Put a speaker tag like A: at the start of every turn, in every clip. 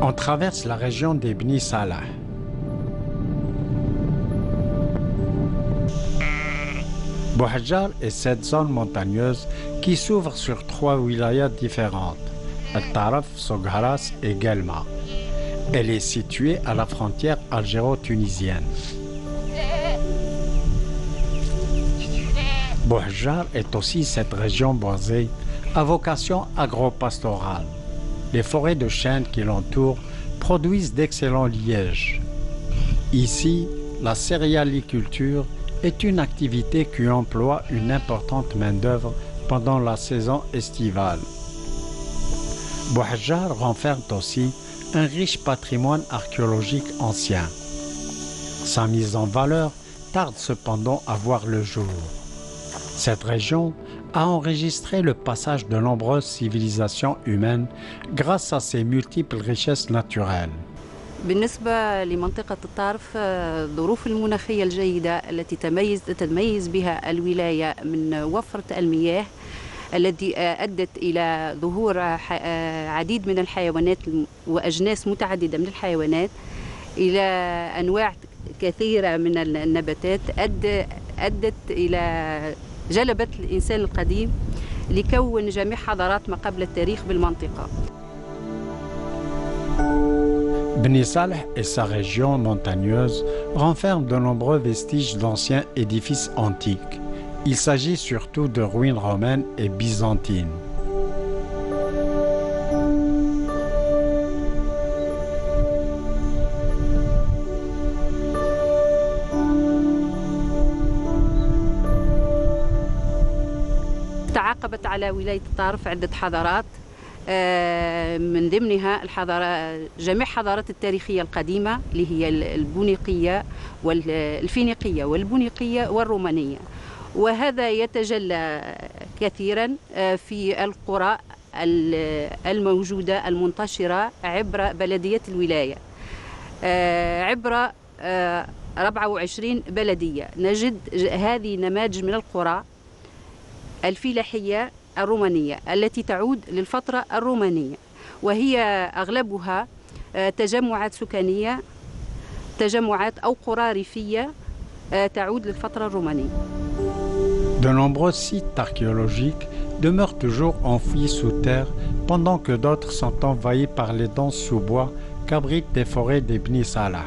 A: On traverse la région des Bni Salah. Bouhadjar est cette zone montagneuse qui s'ouvre sur 3 wilayas différentes, Al-Taraf, Soghras et Guelma. Elle est située à la frontière algéro-tunisienne. Bouhadjar est aussi cette région boisée à vocation agro-pastorale. Les forêts de chênes qui l'entourent produisent d'excellents lièges. Ici, la céréaliculture est une activité qui emploie une importante main-d'œuvre pendant la saison estivale. Bouhadjar renferme aussi un riche patrimoine archéologique ancien. Sa mise en valeur tarde cependant à voir le jour. Cette région a enregistré le passage de nombreuses civilisations humaines grâce à ses multiples richesses naturelles.
B: بالنسبة لمنطقة الطارف الظروف المناخية الجيدة التي تتميز بها الولاية من وفرة المياه التي أدت إلى ظهور عديد من الحيوانات وأجناس متعددة من الحيوانات إلى أنواع كثيرة من النباتات أدت إلى جلبت الإنسان القديم لكون جميع حضارات ما قبل التاريخ بالمنطقة.
A: Bni Salah et sa région montagneuse renferment de nombreux vestiges d'anciens édifices antiques. Il s'agit surtout de ruines romaines et byzantines.
B: تعاقبت على ولاية الطارف عدة حضارات من ضمنها جميع حضارات التاريخية القديمة اللي هي البونيقية والفينيقية والبونيقية والرومانية، وهذا يتجلى كثيرا في القرى الموجودة المنتشرة عبر بلدية الولاية، عبر 24 بلدية نجد هذه نماذج من القرى الفلاحية الرومانية التي تعود للفترة الرومانية، وهي أغلبها تجمعات سكانية، تجمعات أو قرى ريفية تعود للفترة الرومانية.
A: De nombreux sites archéologiques demeurent toujours enfouis sous terre, pendant que d'autres sont envahis par les denses sous-bois qu'abritent des forêts des Bni Salah.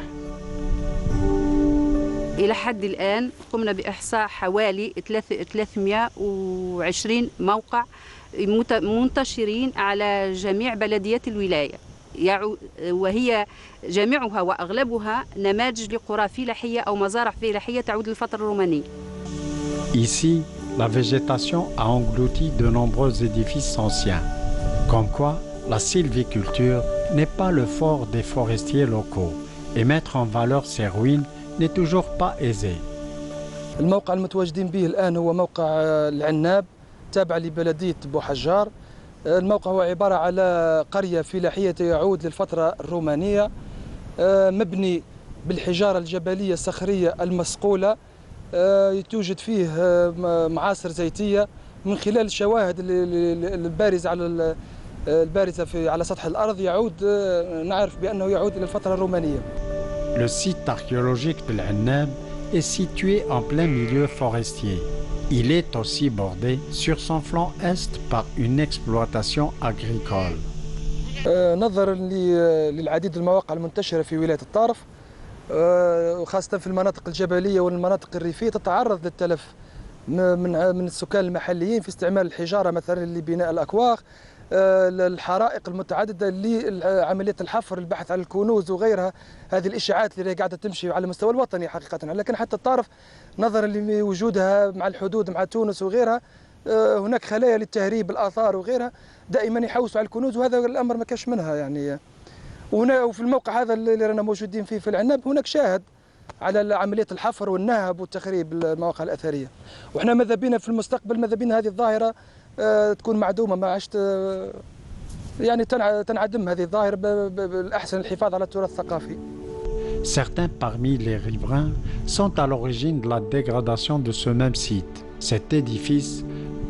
B: إلى حد الآن قمنا بإحصاء حوالي 320 موقع منتشرين على جميع بلديات الولاية، وهي جميعها وأغلبها نماذج لقرى فلاحية أو مزارع فلاحية تعود للفترة الرومانية.
A: Ici, la végétation a englouti de nombreux édifices anciens, comme quoi la sylviculture n'est pas le fort des forestiers locaux, et mettre en valeur ces ruines n'est toujours pas aisé.
C: الموقع المتواجدين به الآن هو موقع العناب تابع لبلدية بوحجار. الموقع هو عبارة على قرية فلاحية يعود للفترة الرومانية، مبني بالحجارة الجبلية الصخرية المصقولة، توجد فيه معاصر زيتية. من خلال الشواهد البارزة على سطح الأرض نعرف بأنه يعود إلى الفترة الرومانية.
A: Le site archéologique de l'Annab est situé en plein milieu forestier. Il est aussi bordé sur son flanc est par une exploitation agricole.
C: نظرا للعديد المواقع المنتشرة في ولاية الطارف وخاصة في المناطق الجبلية والمناطق الريفية تتعرض للتلف من السكان المحليين في استعمال الحجارة مثلا لبناء الأكواخ، الحرائق المتعددة لعملية الحفر البحث عن الكنوز وغيرها. هذه الإشاعات اللي قاعدة تمشي على المستوى الوطني حقيقة، لكن حتى الطارف نظرا لوجودها مع الحدود مع تونس وغيرها هناك خلايا للتهريب الآثار وغيرها دائما يحوسوا على الكنوز، وهذا الأمر ما كاش منها يعني. وهنا وفي الموقع هذا اللي رانا موجودين فيه في العناب هناك شاهد على عملية الحفر والنهب والتخريب المواقع الأثرية، وإحنا ماذا بينا في المستقبل ماذا بينا هذه الظاهرة تكون معدومة، ما عادش يعني تنعدم هذه الظاهرة بالأحسن الحفاظ على التراث الثقافي.
A: Certains parmi les riverains sont à l'origine de la dégradation de ce même site. Cet édifice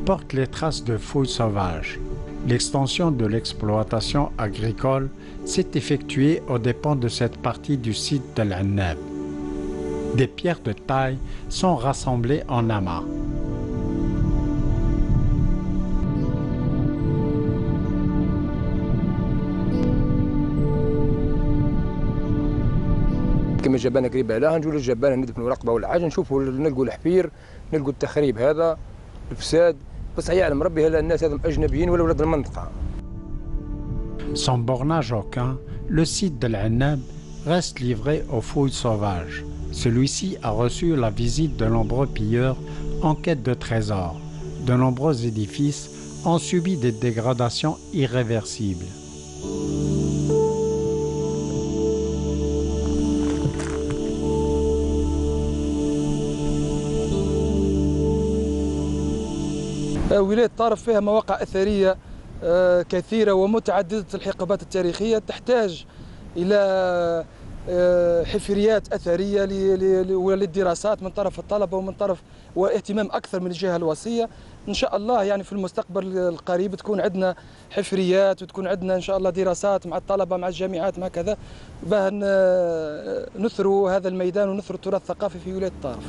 A: porte les traces de fouilles sauvages. L'extension de l'exploitation agricole s'est effectuée aux dépens de cette partie du site de l'Annab. Des pierres de taille sont rassemblées en amas.
C: كما الجبانه قريبه لها نجوا للجبانه ندفنوا رقبه ولا حاجه نشوفوا نلقوا الحفير نلقوا التخريب هذا الفساد بس يعلم ربي هلا الناس هذم اجنبيين ولا ولاد المنطقه.
A: Sans bornage aucun, le site de l'Annab reste livré aux fouilles sauvages. Celui-ci a reçu la visite de nombreux pilleurs en quête de trésors. De nombreux édifices ont subi des dégradations irréversibles.
C: ولاية طارف فيها مواقع أثرية كثيرة ومتعددة الحقبات التاريخية تحتاج إلى حفريات أثرية وللدراسات من طرف الطلبة ومن طرف واهتمام أكثر من الجهة الوصية. إن شاء الله يعني في المستقبل القريب تكون عندنا حفريات وتكون عندنا إن شاء الله دراسات مع الطلبة مع الجامعات مع كذا باه نثروا هذا الميدان ونثروا التراث الثقافي في ولاية طارف.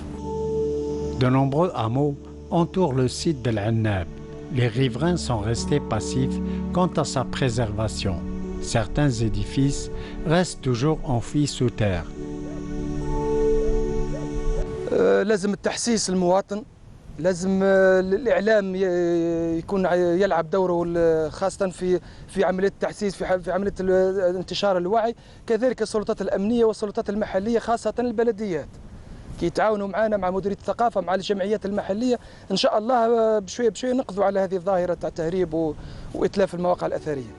A: De nombreux hameaux entourent le site de l'Annab. Les riverains sont restés passifs quant à sa préservation. Certains édifices restent toujours enfouis sous terre.
C: لازم التحسيس المواطن، لازم الإعلام يكون يلعب دوره خاصة في عملية التحسيس في عملية انتشار الوعي، كذلك السلطات الأمنية والسلطات المحلية خاصة البلديات. كي يتعاونوا معنا مع مديرية الثقافة مع الجمعيات المحلية إن شاء الله بشوية بشوية نقضوا على هذه الظاهرة تاع التهريب وإتلاف المواقع الأثرية.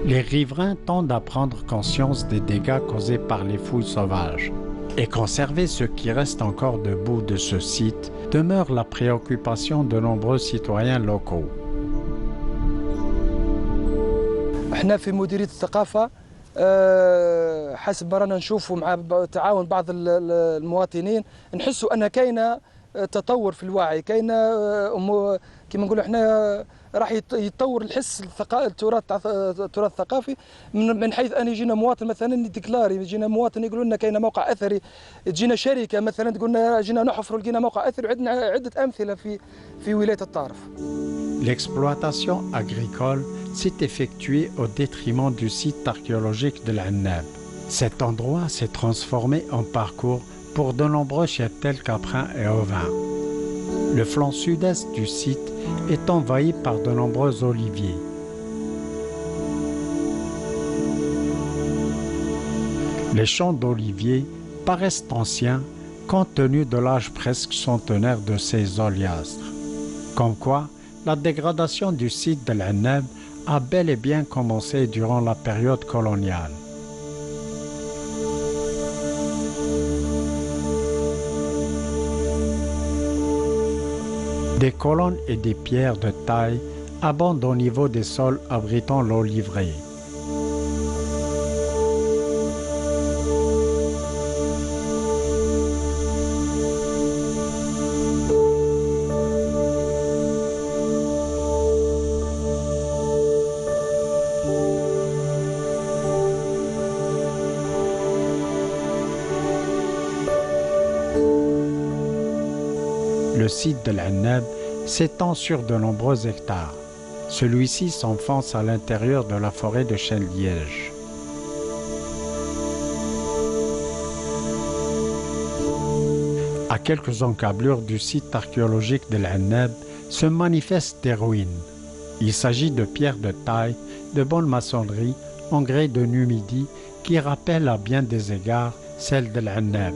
A: Les riverains tendent à prendre conscience des dégâts causés par les fouilles sauvages. Et conserver ce qui reste encore debout de ce site demeure la préoccupation de nombreux citoyens locaux.
C: احنا في مديرية الثقافة حسب ما رانا نشوفوا مع تعاون بعض المواطنين نحسوا ان كاينه تطور في الوعي، كاينه كما نقولوا احنا راح يتطور الحس التراث الثقافي من حيث ان يجينا مواطن مثلا يديكلاري، يجينا مواطن يقولوا لنا كاينه موقع اثري، تجينا شركه مثلا تقول لنا جينا نحفروا لقينا موقع اثري، وعندنا عده امثله في ولايه الطارف.
A: L'exploitation agricole s'est effectuée au détriment du site archéologique de l'Annab. Cet endroit s'est transformé en parcours pour de nombreux cheptels caprins et ovins. Le flanc sud-est du site est envahi par de nombreux oliviers. Les champs d'oliviers paraissent anciens compte tenu de l'âge presque centenaire de ces oléastres. Comme quoi, la dégradation du site de l'Annab a bel et bien commencé durant la période coloniale. Des colonnes et des pierres de taille abondent au niveau des sols abritant l'oliveraie. Le site de l'Annab s'étend sur de nombreux hectares. Celui-ci s'enfonce à l'intérieur de la forêt de chêne-liège. À quelques encablures du site archéologique de l'Annab se manifestent des ruines. Il s'agit de pierres de taille, de bonne maçonnerie, en grès de Numidie, qui rappellent à bien des égards celles de l'Annab.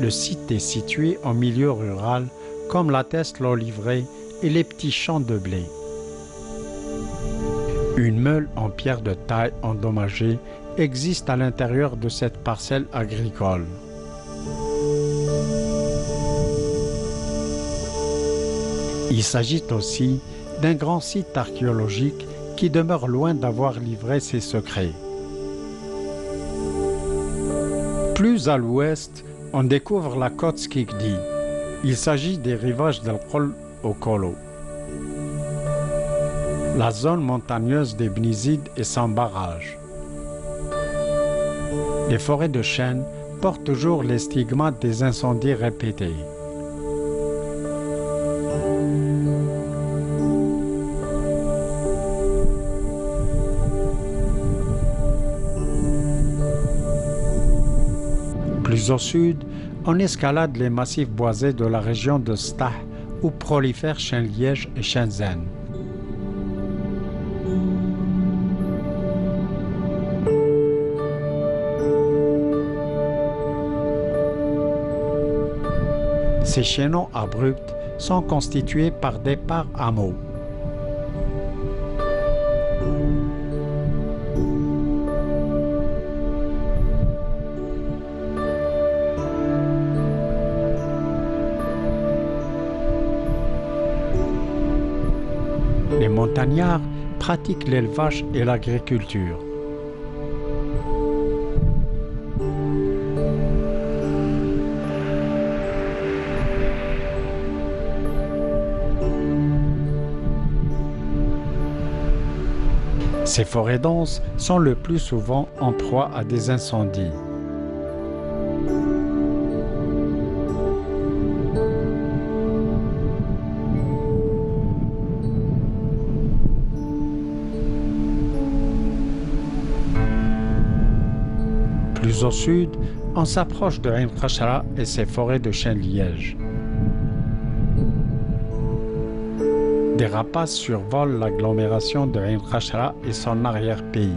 A: Le site est situé en milieu rural, comme l'attestent l'oliveraie et les petits champs de blé. Une meule en pierre de taille endommagée existe à l'intérieur de cette parcelle agricole. Il s'agit aussi d'un grand site archéologique qui demeure loin d'avoir livré ses secrets. Plus à l'ouest, on découvre la côte Skikdi. Il s'agit des rivages d'Al Qol au Kolo. La zone montagneuse des Bnizides est sans barrage. Les forêts de chênes portent toujours les stigmates des incendies répétés. Plus au sud, on escalade les massifs boisés de la région de Stah où prolifèrent chênes-lièges et chênes-zènes. Ces chaînons abrupts sont constitués par départ hameaux. Les montagnards pratiquent l'élevage et l'agriculture. Ces forêts denses sont le plus souvent en proie à des incendies. Plus au sud, on s'approche de Ain Khashra et ses forêts de chênes-lièges. Des rapaces survolent l'agglomération de Ain Khashra et son arrière-pays.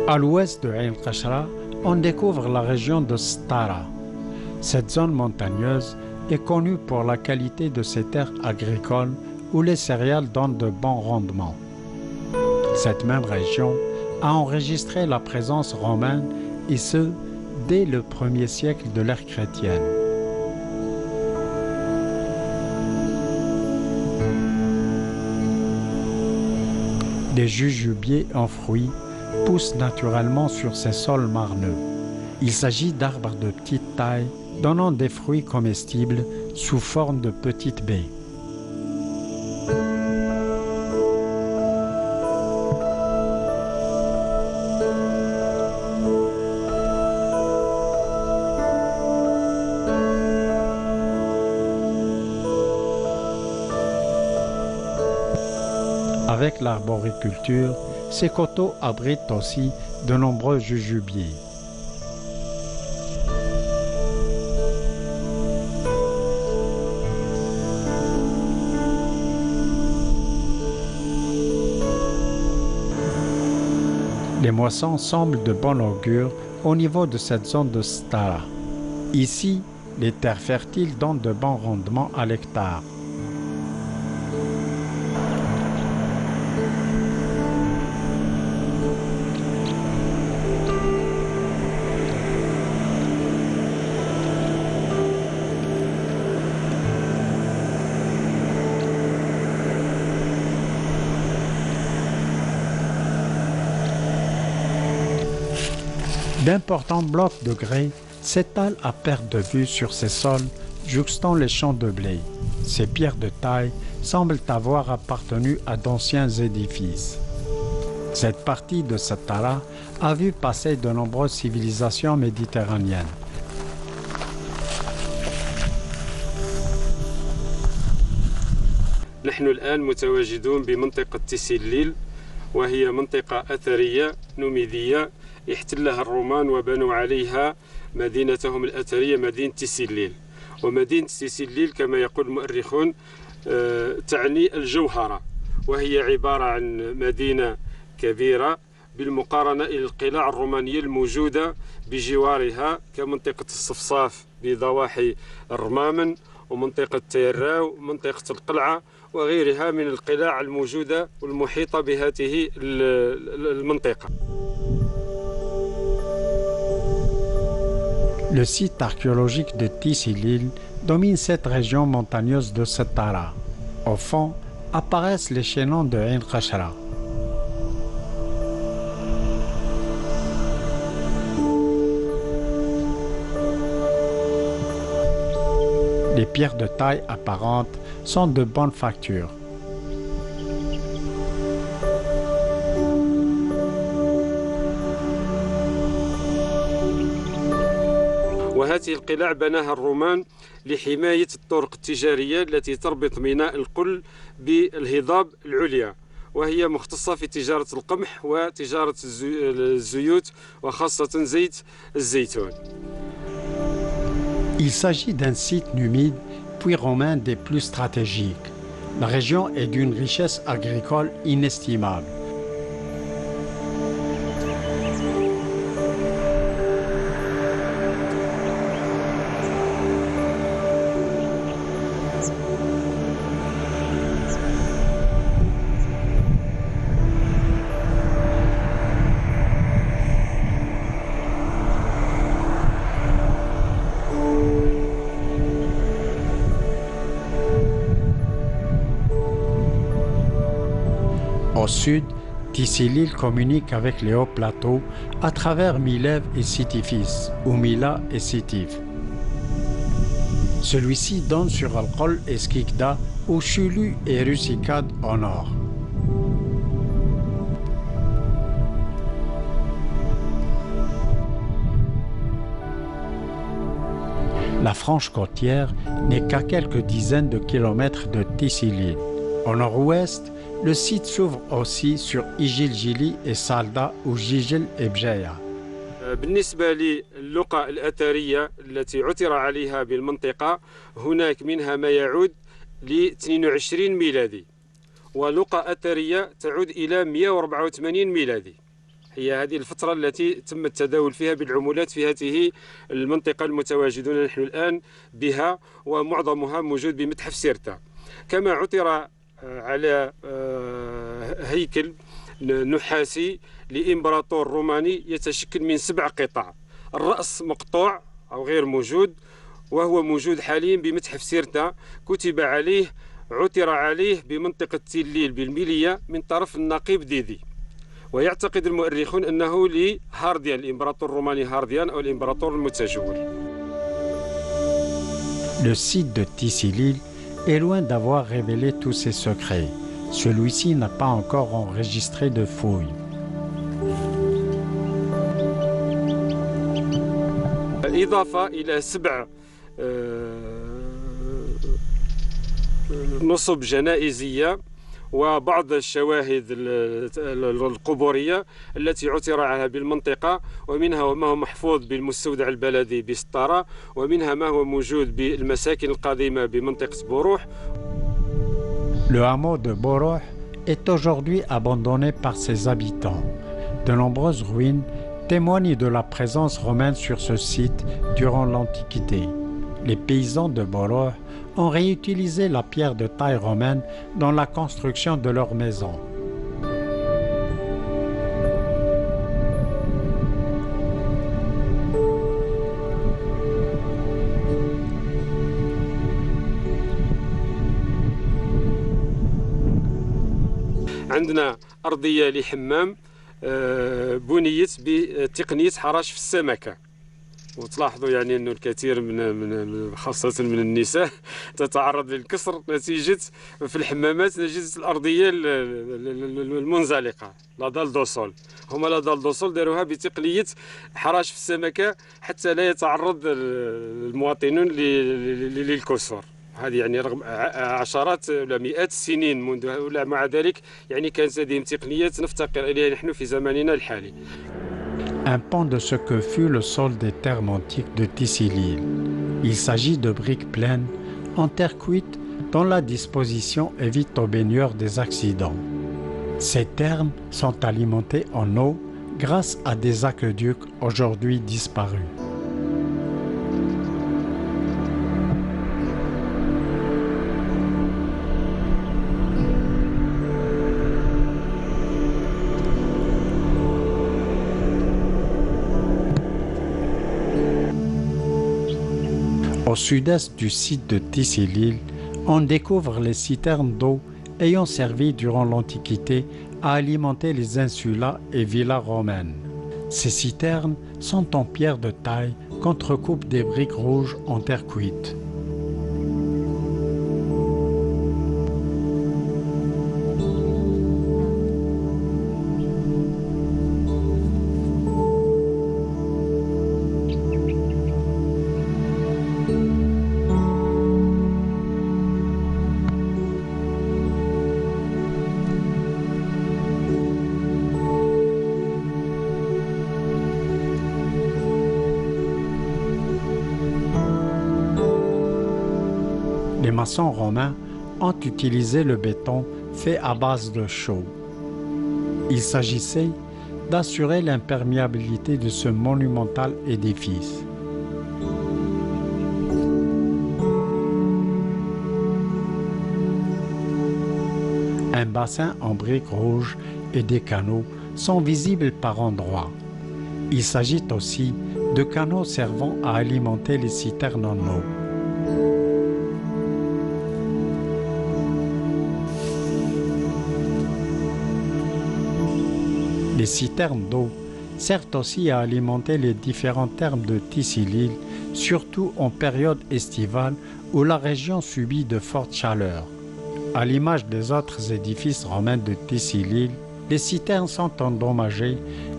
A: À l'ouest de Ain Khashra, on découvre la région de Stara. Cette zone montagneuse est connue pour la qualité de ses terres agricoles où les céréales donnent de bons rendements. Cette même région a enregistré la présence romaine, et ce, dès le 1er siècle de l'ère chrétienne. Des jujubiers en fruits poussent naturellement sur ces sols marneux. Il s'agit d'arbres de petite taille, donnant des fruits comestibles sous forme de petites baies. Avec l'arboriculture, ces coteaux abritent aussi de nombreux jujubiers. Les moissons semblent de bon augure au niveau de cette zone de Stara. Ici, les terres fertiles donnent de bons rendements à l'hectare. D'importants blocs de grès s'étalent à perte de vue sur ces sols, jouxtant les champs de blé. Ces pierres de taille semblent avoir appartenu à d'anciens édifices. Cette partie de Stara a vu passer de nombreuses civilisations méditerranéennes.
D: نحن الآن متواجدون بمنطقة تيسيليل، وهي منطقة أثرية نوميدية احتلها الرومان وبنوا عليها مدينتهم الأثرية مدينة تيسيليل. ومدينة تيسيليل كما يقول المؤرخون تعني الجوهرة، وهي عبارة عن مدينة كبيرة بالمقارنة إلى القلاع الرومانية الموجودة بجوارها كمنطقة الصفصاف بضواحي الرمامن ومنطقة تيراو ومنطقة القلعة وغيرها من القلاع الموجودة والمحيطة بهذه المنطقة.
A: Le site archéologique de Tissilil domine cette région montagneuse de Stara. Au fond, apparaissent les chaînons de Ain Khashra. pierres de taille apparentes sont de bonne facture.
D: وهذه القلاع بناها الرومان لحماية الطرق التجارية التي تربط ميناء القل بالهضاب العليا، وهي مختصة في تجارة القمح وتجارة الزيوت وخاصة زيت الزيتون.
A: Il s'agit d'un site numide puis romain des plus stratégiques. La région est d'une richesse agricole inestimable. Au sud, Tissilil communique avec les hauts plateaux à travers Milève et Sitifis, ou Mila et Sitif. Celui-ci donne sur Al-Qol et Skikda, ou Chulu et Rusikad au nord. La frange côtière n'est qu'à quelques dizaines de kilomètres de Tissilil. Au nord-ouest, le site s'ouvre aussi sur Ijil-Jili et Salda ou Jijil et Bjaya.
D: بالنسبة للقى الأثرية التي عثر عليها بالمنطقة، هناك منها ما يعود ل 22 ميلادي، ولقى أثرية تعود إلى 184 ميلادي. هي هذه الفترة التي تم التداول فيها بالعملات في هذه المنطقة المتواجدون نحن الآن بها، ومعظمها موجود بمتحف سيرتا. كما عثر على هيكل نحاسي لإمبراطور روماني يتشكل من 7 قطع، الرأس مقطوع أو غير موجود، وهو موجود حاليا بمتحف سيرتا. كتب عليه عثر عليه بمنطقة تيليل بالميلية من طرف النقيب ديدي، ويعتقد المؤرخون أنه لهارديان، الإمبراطور الروماني هارديان أو الإمبراطور المتجول.
A: Le site de Tissilil est loin d'avoir révélé tous ses secrets. Celui-ci n'a pas encore enregistré de fouilles.
D: إضافة إلى 7 نصب جنائزية وبعض الشواهد القبورية التي عثر عليها بالمنطقة، ومنها ما هو محفوظ بالمستودع البلدي بسطارة، ومنها ما هو موجود بالمساكن القديمة بمنطقة بوروح.
A: Le hameau de Boroh est aujourd'hui abandonné par ses habitants. De nombreuses ruines témoignent de la présence romaine sur ce site durant l'Antiquité. Les paysans de Boroh ont réutilisé la pierre de taille romaine dans la construction de leurs maisons.
D: عندنا أرضية لحمام بنيت بتقنية حراش في السمكة، وتلاحظوا يعني أنه الكثير من خاصة من النساء تتعرض للكسر نتيجة في الحمامات نتيجة الأرضية المنزلقة، لا دال دوسول. هما لا دال دوسول داروها بتقنية حراش في السمكة حتى لا يتعرض المواطنون للكسور. هذه يعني رغم عشرات ولا مئات السنين منذ، ولا مع ذلك يعني كانت لديهم تقنيات نفتقر إليها نحن في زماننا الحالي.
A: Un pan de ce que fut le sol des termes antiques de Tissilil. Il s'agit de briques pleines, en terre cuite, dont la disposition évite aux baigneurs des accidents. Ces termes sont alimentés en eau grâce à des aqueducs aujourd'hui disparus. Au sud-est du site de Tissilil, on découvre les citernes d'eau ayant servi durant l'Antiquité à alimenter les insulas et villas romaines. Ces citernes sont en pierre de taille qu'entrecoupent des briques rouges en terre cuite. Les maçons romains ont utilisé le béton fait à base de chaux. Il s'agissait d'assurer l'imperméabilité de ce monumental édifice. Un bassin en briques rouges et des canaux sont visibles par endroits. Il s'agit aussi de canaux servant à alimenter les citernes en eau. Les citernes d'eau servent aussi à alimenter les différents thermes de Tissi-l'Île, surtout en période estivale où la région subit de fortes chaleurs. À l'image des autres édifices romains de Tissi-l'Île, les citernes sont endommagées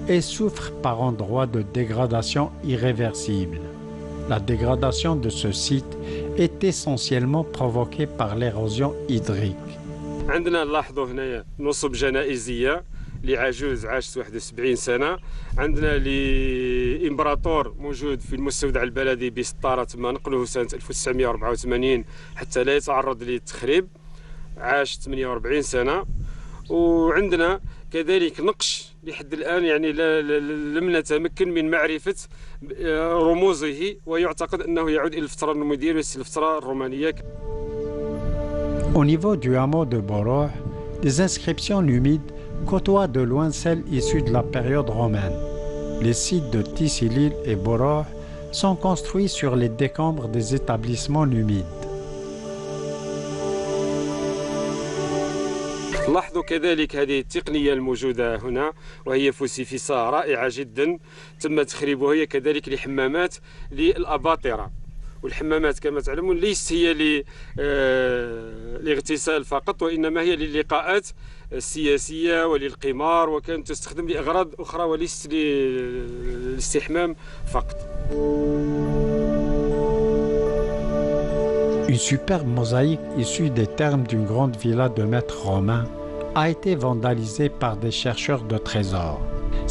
A: et souffrent par endroits de dégradation irréversible. La dégradation de ce site est essentiellement provoquée par l'érosion hydrique.
D: عندنا نلاحظوا هنايا نصب جنائزيه لعجوز عاش 71 سنه. عندنا لامبراطور موجود في المستودع البلدي بسطاره تم نقله سنه 1984 حتى لا يتعرض للتخريب، عاش 48 سنه. وعندنا كذلك نقش لحد الآن يعني لم نتمكن من معرفة رموزه، ويعتقد أنه يعود إلى الفترة النوميدية وليس الفترة الرومانية.
A: Au niveau du hameau de Boroh, les inscriptions numides côtoient de loin celles issues de la période romaine. Les sites de Tissi-l'Île et Boroh sont construits sur les décombres des établissements numides.
D: لاحظوا كذلك هذه التقنية الموجودة هنا، وهي فسيفساء رائعة جدا تم تخريبها، هي كذلك لحمامات للأباطرة. والحمامات كما تعلمون ليست هي للاغتسال فقط، وإنما هي للقاءات السياسية وللقمار، وكانت تستخدم لأغراض أخرى وليست للاستحمام فقط.
A: Une superbe mosaïque issue des thermes d'une grande villa de maîtres romains a été vandalisée par des chercheurs de trésors.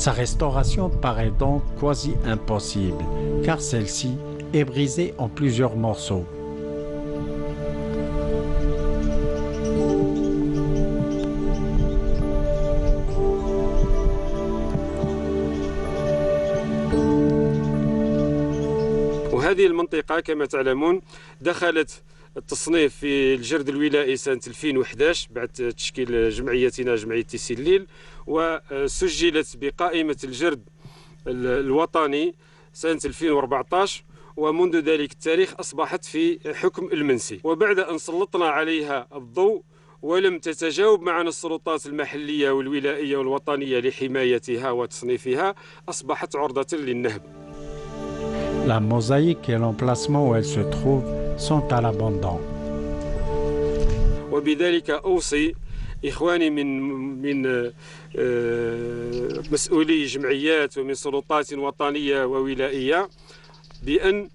A: Sa restauration paraît donc quasi impossible, car celle-ci est brisée en plusieurs morceaux.
D: وهذه المنطقة كما تعلمون دخلت التصنيف في الجرد الولائي سنة 2011 بعد تشكيل جمعيتنا جمعية تيسي-الليل، وسجلت بقائمة الجرد الوطني سنة 2014، ومنذ ذلك التاريخ أصبحت في حكم المنسي. وبعد أن سلطنا عليها الضوء ولم تتجاوب معنا السلطات المحلية والولائية والوطنية لحمايتها وتصنيفها، أصبحت عرضة للنهب.
A: La mosaïque et l'emplacement où elle se trouve sont à l'abandon.
D: وبذلك أوصي إخواني من مسؤولي جمعيات ومن سلطات وطنية وولائية بأن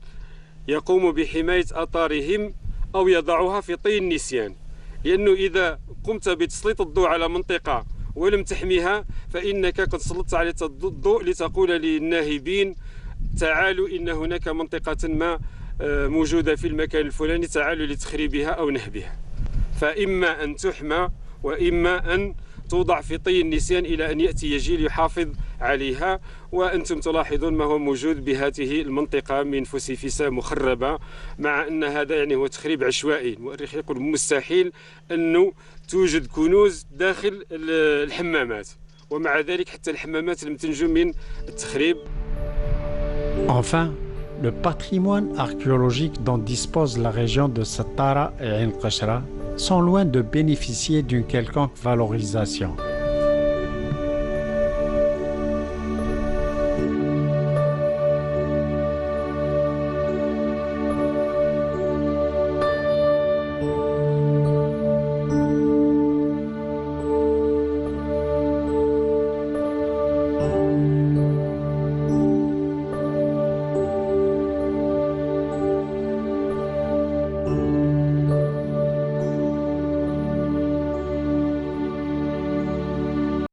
D: يقوموا بحماية آثارهم أو يضعوها في طي النسيان، لأنه إذا قمت بتسليط الضوء على منطقة ولم تحميها فإنك قد سلطت على الضوء لتقول للناهبين تعالوا إن هناك منطقة ما موجودة في المكان الفلاني، تعالوا لتخريبها أو نهبها. فإما أن تحمى وإما أن توضع في طي النسيان إلى أن يأتي جيل يحافظ عليها. وأنتم تلاحظون ما هو موجود بهذه المنطقة من فسيفساء مخربة، مع أن هذا يعني هو تخريب عشوائي. المؤرخ يقول مستحيل أنه توجد كنوز داخل الحمامات، ومع ذلك حتى الحمامات لم تنجو من التخريب.
A: Enfin, le patrimoine archéologique dont dispose la région de Sattara et Ain Qashra sont loin de bénéficier d'une quelconque valorisation.